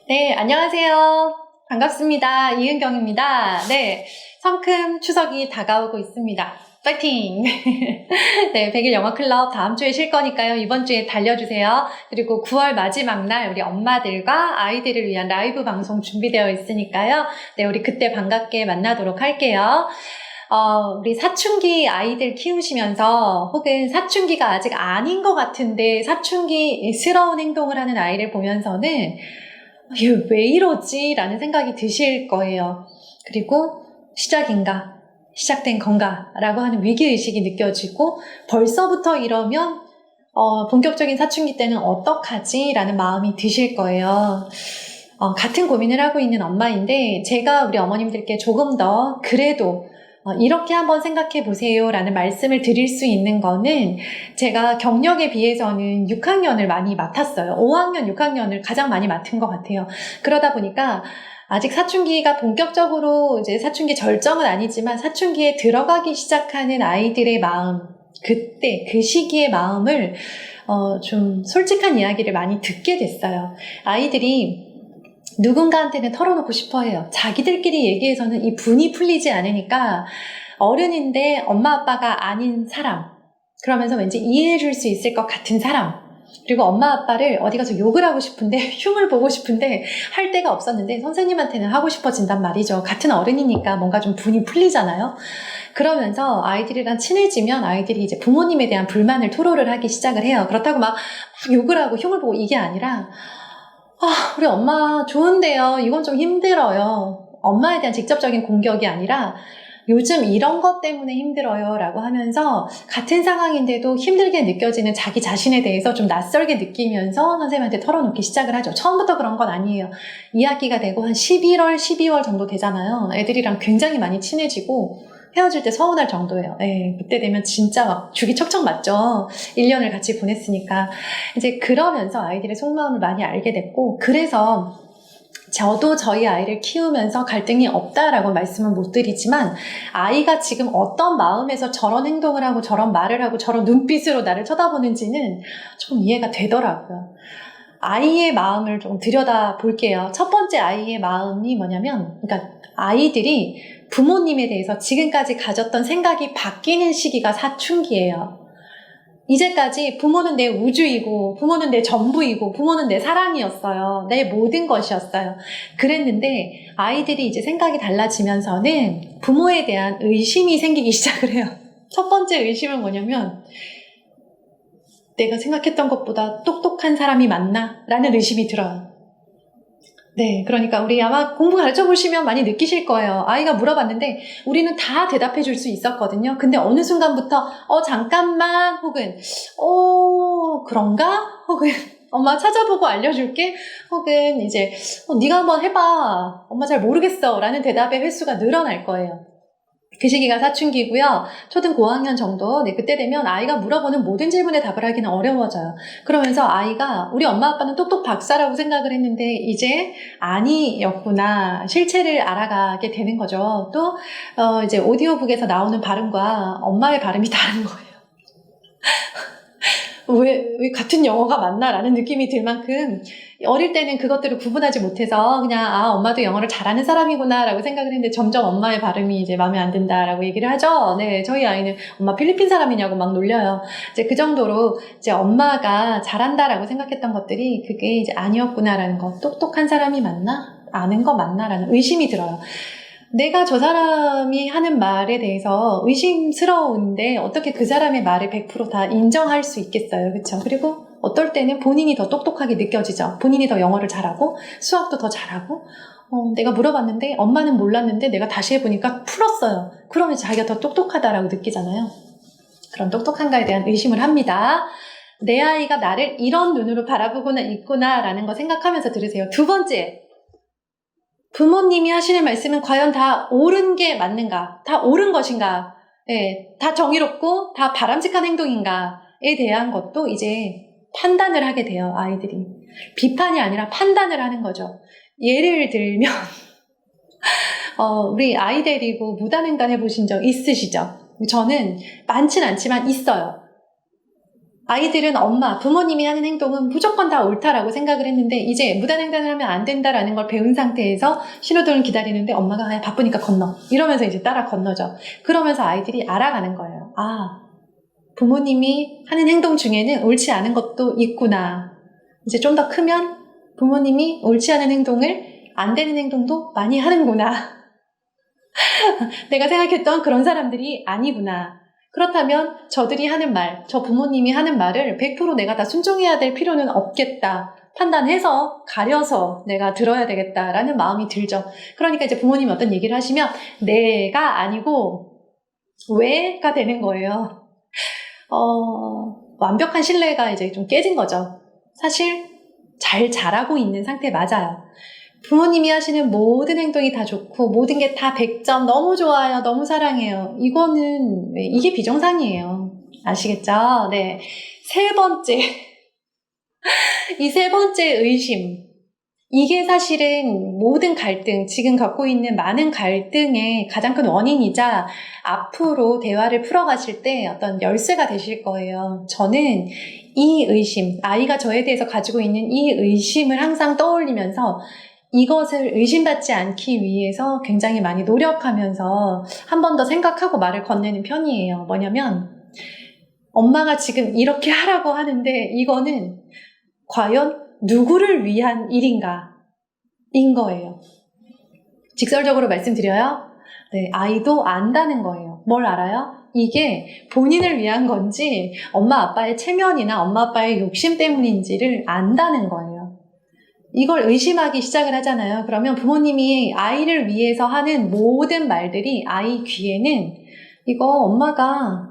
네, 안녕하세요. 반갑습니다. 이은경입니다. 네, 성큼 추석이 다가오고 있습니다. 파이팅! 네, 100일 영어 클럽 다음 주에 쉴 거니까요. 이번 주에 달려주세요. 그리고 9월 마지막 날 우리 엄마들과 아이들을 위한 라이브 방송 준비되어 있으니까요. 네, 우리 그때 반갑게 만나도록 할게요. 우리 사춘기 아이들 키우시면서 혹은 사춘기가 아직 아닌 것 같은데 사춘기스러운 행동을 하는 아이를 보면서는 얘 왜 이러지? 라는 생각이 드실 거예요. 그리고 시작인가? 시작된 건가? 라고 하는 위기의식이 느껴지고 벌써부터 이러면 본격적인 사춘기 때는 어떡하지? 라는 마음이 드실 거예요. 같은 고민을 하고 있는 엄마인데 제가 우리 어머님들께 조금 더 그래도 이렇게 한번 생각해 보세요 라는 말씀을 드릴 수 있는 거는 제가 경력에 비해서는 6학년을 많이 맡았어요. 5학년, 6학년을 가장 많이 맡은 것 같아요. 그러다 보니까 아직 사춘기가 본격적으로 이제 사춘기 절정은 아니지만 사춘기에 들어가기 시작하는 아이들의 마음, 그때 그 시기의 마음을 좀 솔직한 이야기를 많이 듣게 됐어요. 아이들이 누군가한테는 털어놓고 싶어 해요. 자기들끼리 얘기해서는 이 분이 풀리지 않으니까 어른인데 엄마 아빠가 아닌 사람, 그러면서 왠지 이해해 줄 수 있을 것 같은 사람, 그리고 엄마 아빠를 어디 가서 욕을 하고 싶은데 흉을 보고 싶은데 할 데가 없었는데 선생님한테는 하고 싶어진단 말이죠. 같은 어른이니까 뭔가 좀 분이 풀리잖아요. 그러면서 아이들이랑 친해지면 아이들이 이제 부모님에 대한 불만을 토로를 하기 시작을 해요. 그렇다고 막 욕을 하고 흉을 보고 이게 아니라 우리 엄마 좋은데요. 이건 좀 힘들어요. 엄마에 대한 직접적인 공격이 아니라 요즘 이런 것 때문에 힘들어요 라고 하면서 같은 상황인데도 힘들게 느껴지는 자기 자신에 대해서 좀 낯설게 느끼면서 선생님한테 털어놓기 시작을 하죠. 처음부터 그런 건 아니에요. 2학기가 되고 한 11월, 12월 정도 되잖아요. 애들이랑 굉장히 많이 친해지고 헤어질 때 서운할 정도예요. 네, 그때 되면 진짜 막 죽이 척척 맞죠. 1년을 같이 보냈으니까. 이제 그러면서 아이들의 속마음을 많이 알게 됐고, 그래서 저도 저희 아이를 키우면서 갈등이 없다라고 말씀은 못 드리지만 아이가 지금 어떤 마음에서 저런 행동을 하고 저런 말을 하고 저런 눈빛으로 나를 쳐다보는지는 좀 이해가 되더라고요. 아이의 마음을 좀 들여다 볼게요. 첫 번째 아이의 마음이 뭐냐면, 그러니까 아이들이 부모님에 대해서 지금까지 가졌던 생각이 바뀌는 시기가 사춘기예요. 이제까지 부모는 내 우주이고 부모는 내 전부이고 부모는 내 사랑이었어요. 내 모든 것이었어요. 그랬는데 아이들이 이제 생각이 달라지면서는 부모에 대한 의심이 생기기 시작을 해요. 첫 번째 의심은 뭐냐면 내가 생각했던 것보다 똑똑한 사람이 맞나? 라는 의심이 들어요. 네, 그러니까 우리 아마 공부 가르쳐 보시면 많이 느끼실 거예요. 아이가 물어봤는데 우리는 다 대답해 줄 수 있었거든요. 근데 어느 순간부터 잠깐만 혹은 그런가? 혹은 엄마 찾아보고 알려줄게? 혹은 이제 네가 한번 해봐. 엄마 잘 모르겠어. 라는 대답의 횟수가 늘어날 거예요. 그 시기가 사춘기고요. 초등 고학년 정도. 네, 그때 되면 아이가 물어보는 모든 질문에 답을 하기는 어려워져요. 그러면서 아이가 우리 엄마 아빠는 똑똑 박사라고 생각을 했는데 이제 아니었구나. 실체를 알아가게 되는 거죠. 또 이제 오디오북에서 나오는 발음과 엄마의 발음이 다른 거예요. 왜 같은 영어가 맞나? 라는 느낌이 들 만큼 어릴 때는 그것들을 구분하지 못해서 그냥 엄마도 영어를 잘하는 사람이구나 라고 생각을 했는데 점점 엄마의 발음이 이제 마음에 안 든다라고 얘기를 하죠. 네, 저희 아이는 엄마 필리핀 사람이냐고 막 놀려요. 이제 그 정도로 이제 엄마가 잘한다라고 생각했던 것들이 그게 이제 아니었구나라는 거. 똑똑한 사람이 맞나? 아는 거 맞나라는 의심이 들어요. 내가 저 사람이 하는 말에 대해서 의심스러운데 어떻게 그 사람의 말을 100% 다 인정할 수 있겠어요. 그렇죠? 그리고 어떨 때는 본인이 더 똑똑하게 느껴지죠. 본인이 더 영어를 잘하고 수학도 더 잘하고 내가 물어봤는데 엄마는 몰랐는데 내가 다시 해보니까 풀었어요. 그러면 자기가 더 똑똑하다라고 느끼잖아요. 그런 똑똑한가에 대한 의심을 합니다. 내 아이가 나를 이런 눈으로 바라보고는 있구나라는 거 생각하면서 들으세요. 두 번째, 부모님이 하시는 말씀은 과연 다 옳은 게 맞는가? 다 옳은 것인가? 네, 다 정의롭고 다 바람직한 행동인가에 대한 것도 이제 판단을 하게 돼요, 아이들이. 비판이 아니라 판단을 하는 거죠. 예를 들면 우리 아이 데리고 무단횡단 해보신 적 있으시죠? 저는 많진 않지만 있어요. 아이들은 엄마, 부모님이 하는 행동은 무조건 다 옳다라고 생각을 했는데 이제 무단횡단을 하면 안 된다라는 걸 배운 상태에서 신호등을 기다리는데 엄마가 그냥 바쁘니까 건너. 이러면서 이제 따라 건너죠. 그러면서 아이들이 알아가는 거예요. 아, 부모님이 하는 행동 중에는 옳지 않은 것도 있구나. 이제 좀 더 크면 부모님이 옳지 않은 행동을 안 되는 행동도 많이 하는구나. 내가 생각했던 그런 사람들이 아니구나. 그렇다면 저들이 하는 말, 저 부모님이 하는 말을 100% 내가 다 순종해야 될 필요는 없겠다. 판단해서 가려서 내가 들어야 되겠다라는 마음이 들죠. 그러니까 이제 부모님이 어떤 얘기를 하시면 내가 아니고 왜가 되는 거예요. 완벽한 신뢰가 이제 좀 깨진 거죠. 사실 잘 자라고 있는 상태 맞아요. 부모님이 하시는 모든 행동이 다 좋고 모든 게 다 100점 너무 좋아요. 너무 사랑해요. 이거는 이게 비정상이에요. 아시겠죠? 네. 세 번째. 이 세 번째 의심. 이게 사실은 모든 갈등, 지금 갖고 있는 많은 갈등의 가장 큰 원인이자 앞으로 대화를 풀어가실 때 어떤 열쇠가 되실 거예요. 저는 이 의심, 아이가 저에 대해서 가지고 있는 이 의심을 항상 떠올리면서 이것을 의심받지 않기 위해서 굉장히 많이 노력하면서 한 번 더 생각하고 말을 건네는 편이에요. 뭐냐면 엄마가 지금 이렇게 하라고 하는데 이거는 과연 누구를 위한 일인가? 인 거예요. 직설적으로 말씀드려요. 네, 아이도 안다는 거예요. 뭘 알아요? 이게 본인을 위한 건지 엄마 아빠의 체면이나 엄마 아빠의 욕심 때문인지를 안다는 거예요. 이걸 의심하기 시작을 하잖아요. 그러면 부모님이 아이를 위해서 하는 모든 말들이 아이 귀에는 이거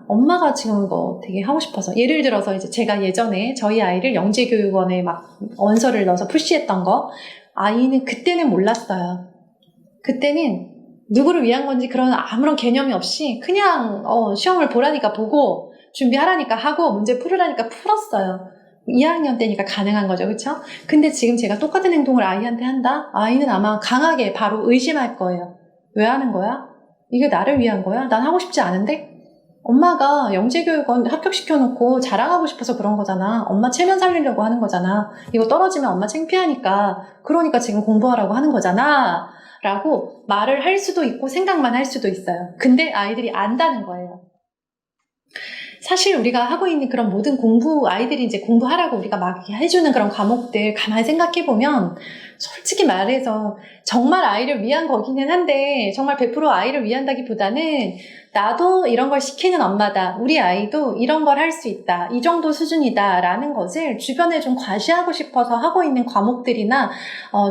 엄마가 지금 이거 되게 하고 싶어서 예를 들어서 이제 제가 예전에 저희 아이를 영재교육원에 막 원서를 넣어서 푸시했던 거 아이는 그때는 몰랐어요. 그때는 누구를 위한 건지 그런 아무런 개념이 없이 그냥 시험을 보라니까 보고 준비하라니까 하고 문제 풀으라니까 풀었어요. 2학년 때니까 가능한 거죠. 그렇죠? 근데 지금 제가 똑같은 행동을 아이한테 한다? 아이는 아마 강하게 바로 의심할 거예요. 왜 하는 거야? 이게 나를 위한 거야? 난 하고 싶지 않은데? 엄마가 영재교육원 합격시켜놓고 자랑하고 싶어서 그런 거잖아. 엄마 체면 살리려고 하는 거잖아. 이거 떨어지면 엄마 창피하니까 그러니까 지금 공부하라고 하는 거잖아. 라고 말을 할 수도 있고 생각만 할 수도 있어요. 근데 아이들이 안다는 거예요. 사실 우리가 하고 있는 그런 모든 아이들이 이제 공부하라고 우리가 막 해주는 그런 과목들 가만히 생각해보면 솔직히 말해서 정말 아이를 위한 거기는 한데 정말 100% 아이를 위한다기보다는 나도 이런 걸 시키는 엄마다. 우리 아이도 이런 걸 할 수 있다. 이 정도 수준이다. 라는 것을 주변에 좀 과시하고 싶어서 하고 있는 과목들이나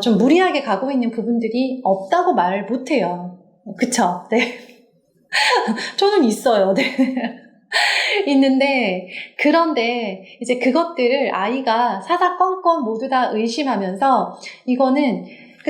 좀 무리하게 가고 있는 부분들이 없다고 말 못해요. 그쵸? 네. 저는 있어요. 네. 있는데 그런데 이제 그것들을 아이가 사사건건 모두 다 의심하면서 이거는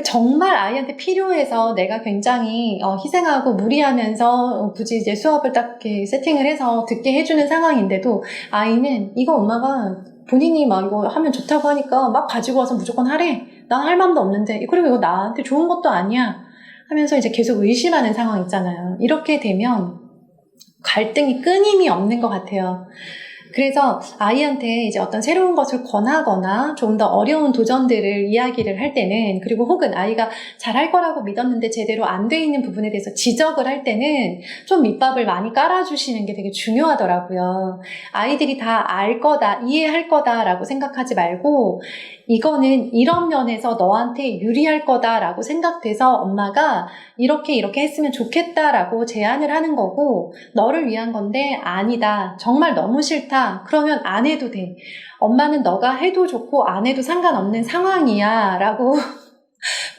정말 아이한테 필요해서 내가 굉장히 희생하고 무리하면서 굳이 이제 수업을 딱 이렇게 세팅을 해서 듣게 해주는 상황인데도 아이는 이거 엄마가 본인이 막 이거 하면 좋다고 하니까 막 가지고 와서 무조건 하래. 난 할 마음도 없는데 그리고 이거 나한테 좋은 것도 아니야 하면서 이제 계속 의심하는 상황 있잖아요. 이렇게 되면 갈등이 끊임이 없는 것 같아요. 그래서 아이한테 이제 어떤 새로운 것을 권하거나 좀 더 어려운 도전들을 이야기를 할 때는 그리고 혹은 아이가 잘할 거라고 믿었는데 제대로 안 돼 있는 부분에 대해서 지적을 할 때는 좀 밑밥을 많이 깔아주시는 게 되게 중요하더라고요. 아이들이 다 알 거다, 이해할 거다라고 생각하지 말고 이거는 이런 면에서 너한테 유리할 거다라고 생각돼서 엄마가 이렇게 했으면 좋겠다라고 제안을 하는 거고 너를 위한 건데 아니다. 정말 너무 싫다. 그러면 안 해도 돼. 엄마는 너가 해도 좋고 안 해도 상관없는 상황이야 라고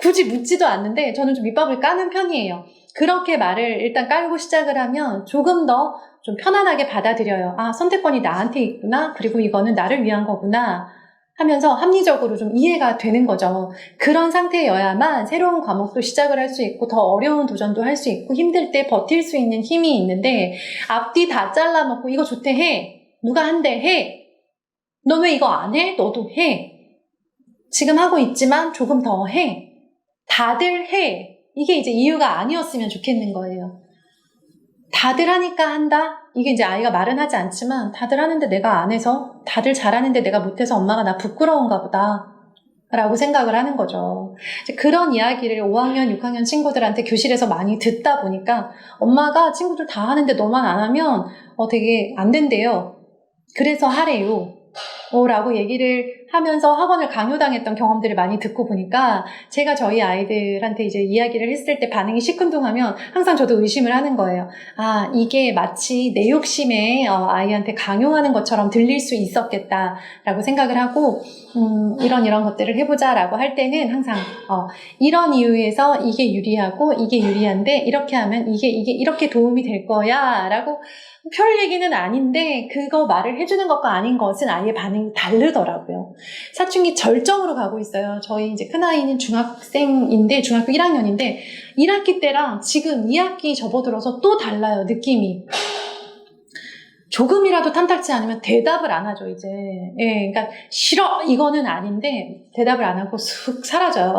굳이 묻지도 않는데 저는 좀 밑밥을 까는 편이에요. 그렇게 말을 일단 깔고 시작을 하면 조금 더 좀 편안하게 받아들여요. 아, 선택권이 나한테 있구나. 그리고 이거는 나를 위한 거구나. 하면서 합리적으로 좀 이해가 되는 거죠. 그런 상태여야만 새로운 과목도 시작을 할 수 있고 더 어려운 도전도 할 수 있고 힘들 때 버틸 수 있는 힘이 있는데 앞뒤 다 잘라놓고 이거 좋대 해. 누가 한대 해. 너 왜 이거 안 해? 너도 해. 지금 하고 있지만 조금 더 해. 다들 해. 이게 이제 이유가 아니었으면 좋겠는 거예요. 다들 하니까 한다? 이게 이제 아이가 말은 하지 않지만 다들 하는데 내가 안 해서, 다들 잘하는데 내가 못해서 엄마가 나 부끄러운가 보다 라고 생각을 하는 거죠. 이제 그런 이야기를 5학년, 6학년 친구들한테 교실에서 많이 듣다 보니까 엄마가 친구들 다 하는데 너만 안 하면 되게 안 된대요. 그래서 하래요. 라고 얘기를 하면서 학원을 강요당했던 경험들을 많이 듣고 보니까 제가 저희 아이들한테 이제 이야기를 했을 때 반응이 시큰둥하면 항상 저도 의심을 하는 거예요. 아, 이게 마치 내 욕심에 아이한테 강요하는 것처럼 들릴 수 있었겠다라고 생각을 하고 이런 것들을 해보자라고 할 때는 항상 이런 이유에서 이게 유리하고 이게 유리한데 이렇게 하면 이게 이렇게 도움이 될 거야 라고 별 얘기는 아닌데 그거 말을 해주는 것과 아닌 것은 아이의 반응이 다르더라고요. 사춘기 절정으로 가고 있어요. 저희 이제 큰아이는 중학생인데 중학교 1학년인데 1학기 때랑 지금 2학기 접어들어서 또 달라요. 느낌이. 조금이라도 탐탁치 않으면 대답을 안 하죠, 이제. 예, 그러니까 싫어 이거는 아닌데 대답을 안 하고 쑥 사라져요.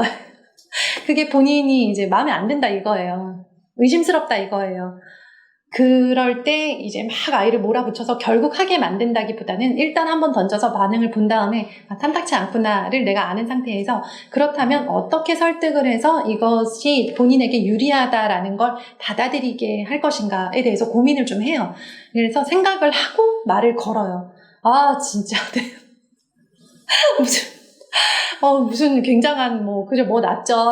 그게 본인이 이제 마음에 안 든다 이거예요. 의심스럽다 이거예요. 그럴 때 이제 막 아이를 몰아붙여서 결국 하게 만든다기보다는 일단 한번 던져서 반응을 본 다음에 탐탁치 않구나를 내가 아는 상태에서 그렇다면 어떻게 설득을 해서 이것이 본인에게 유리하다라는 걸 받아들이게 할 것인가에 대해서 고민을 좀 해요. 그래서 생각을 하고 말을 걸어요. 아 진짜 무슨 굉장한 그죠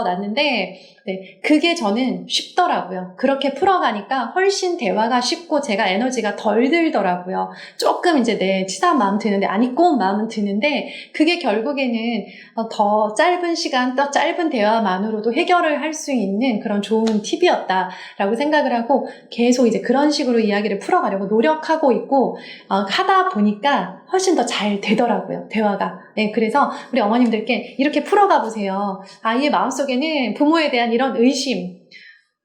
났는데 네, 그게 저는 쉽더라고요. 그렇게 풀어가니까 훨씬 대화가 쉽고 제가 에너지가 덜 들더라고요. 조금 이제 내 치사한 마음 드는데, 안 입고 온 마음은 드는데, 그게 결국에는 더 짧은 시간, 더 짧은 대화만으로도 해결을 할 수 있는 그런 좋은 팁이었다라고 생각을 하고, 계속 이제 그런 식으로 이야기를 풀어가려고 노력하고 있고, 하다 보니까 훨씬 더 잘 되더라고요, 대화가. 네, 그래서 우리 어머님들께 이렇게 풀어가 보세요. 아이의 마음속에는 부모에 대한 이런 의심,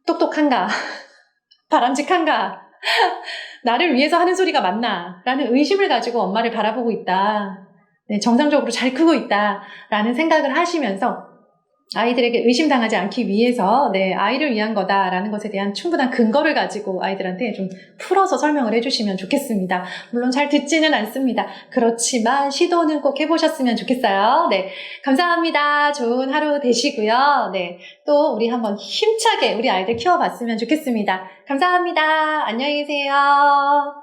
똑똑한가? 바람직한가? 나를 위해서 하는 소리가 맞나? 라는 의심을 가지고 엄마를 바라보고 있다. 네, 정상적으로 잘 크고 있다. 라는 생각을 하시면서 아이들에게 의심당하지 않기 위해서 네, 아이를 위한 거다라는 것에 대한 충분한 근거를 가지고 아이들한테 좀 풀어서 설명을 해주시면 좋겠습니다. 물론 잘 듣지는 않습니다. 그렇지만 시도는 꼭 해보셨으면 좋겠어요. 네, 감사합니다. 좋은 하루 되시고요. 네, 또 우리 한번 힘차게 우리 아이들 키워봤으면 좋겠습니다. 감사합니다. 안녕히 계세요.